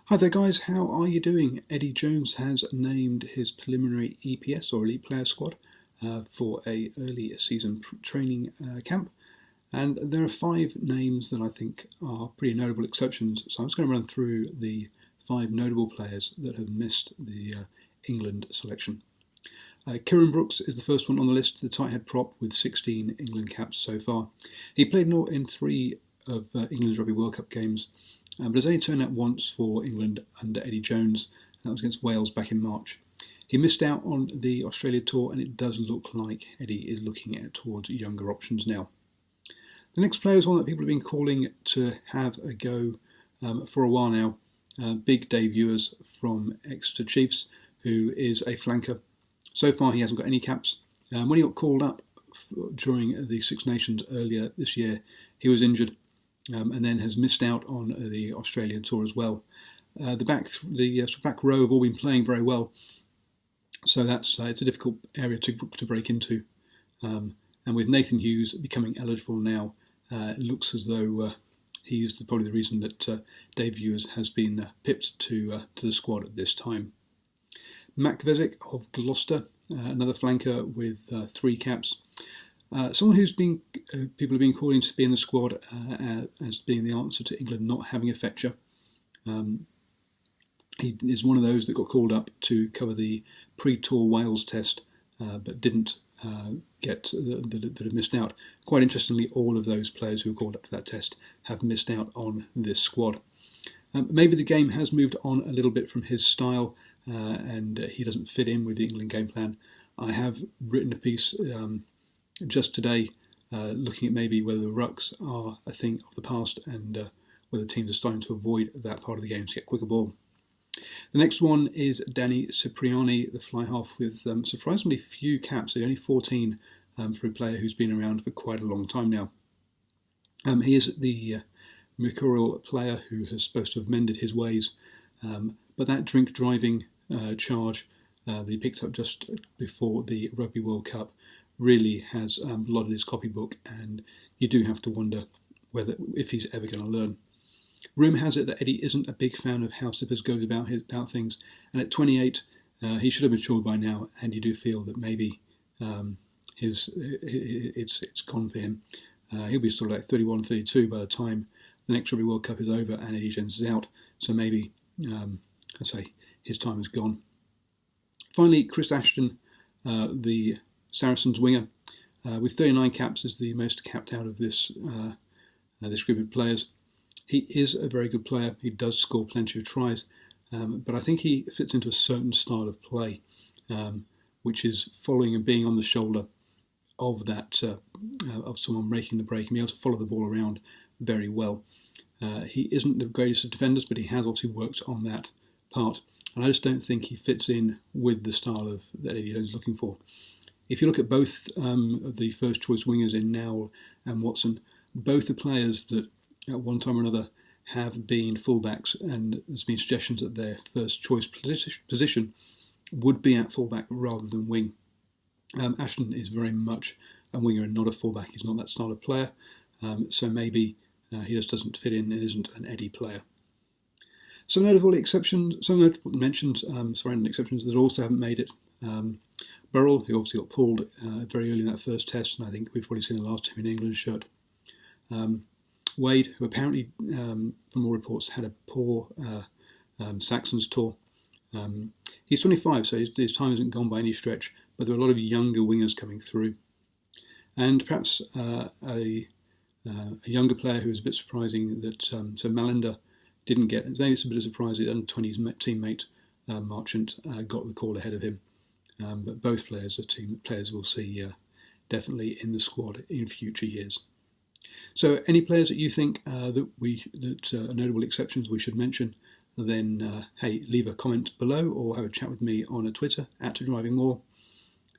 Hi there guys, how are you doing? Eddie Jones has named his preliminary EPS or Elite Player Squad for a early season training camp, and there are 5 names that I think are pretty notable exceptions, so I'm just going to run through the 5 notable players that have missed the England selection. Kieran Brooks is the first one on the list, the tight head prop with 16 England caps so far. He played in 3 of England's Rugby World Cup games, but has only turned out once for England under Eddie Jones, and that was against Wales back in March. He missed out on the Australia tour, and it does look like Eddie is looking towards younger options now. The next player is one that people have been calling to have a go for a while now. Big Dave Ewers from Exeter Chiefs, who is a flanker. So far he hasn't got any caps. When he got called up during the Six Nations earlier this year, he was injured. And then has missed out on the Australian tour as well. The back row have all been playing very well, so that's it's a difficult area to break into. And with Nathan Hughes becoming eligible now, it looks as though he's probably the reason that Dave Ewers has been pipped to the squad at this time. Mac Vezic of Gloucester, another flanker with 3 caps. Someone who's been people have been calling to be in the squad as being the answer to England not having a fetcher. He is one of those that got called up to cover the pre-tour Wales test, but didn't that have missed out. Quite interestingly, all of those players who were called up for that test have missed out on this squad. Maybe the game has moved on a little bit from his style, and he doesn't fit in with the England game plan. I have written a piece just today, looking at maybe whether the rucks are a thing of the past and whether teams are starting to avoid that part of the game to get quicker ball. The next one is Danny Cipriani, the fly half with surprisingly few caps, so only 14 for a player who's been around for quite a long time now. He is the mercurial player who is supposed to have mended his ways, but that drink driving charge that he picked up just before the Rugby World Cup really has blotted his copybook, and you do have to wonder if he's ever going to learn. Rumour has it that Eddie isn't a big fan of how Sippers goes about things, and at 28 he should have matured by now, and you do feel that maybe it's gone for him. He'll be sort of like 31, 32 by the time the next Rugby World Cup is over and Eddie Jones is out, so maybe I'd say his time is gone. Finally, Chris Ashton, the Saracens winger, with 39 caps, is the most capped out of this group of players. He is a very good player. He does score plenty of tries, but I think he fits into a certain style of play, which is following and being on the shoulder of that of someone breaking the break and being able to follow the ball around very well. He isn't the greatest of defenders, but he has obviously worked on that part, and I just don't think he fits in with the style that Eddie Jones is looking for. If you look at both the first choice wingers in Nowell and Watson, both are players that at one time or another have been fullbacks, and there's been suggestions that their first choice position would be at fullback rather than wing. Ashton is very much a winger and not a fullback. He's not that style of player, so maybe he just doesn't fit in and isn't an Eddie player. Some notable mentions surrounding exceptions that also haven't made it. Burrell, who obviously got pulled very early in that first test, and I think we've probably seen the last time in England shirt. Wade, who apparently, from all reports, had a poor Saxons tour. He's 25, so his time isn't gone by any stretch, but there are a lot of younger wingers coming through. And perhaps a younger player who was a bit surprising that so Malander didn't get. Maybe it's a bit of a surprise that under-20s teammate Marchant got the call ahead of him. But both players are players we'll see definitely in the squad in future years. So any players that you think that are notable exceptions we should mention, then hey, leave a comment below or have a chat with me on Twitter at DrivingMaul.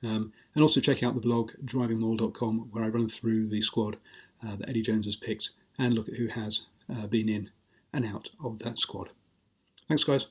And also check out the blog DrivingMaul.com, where I run through the squad that Eddie Jones has picked and look at who has been in and out of that squad. Thanks guys.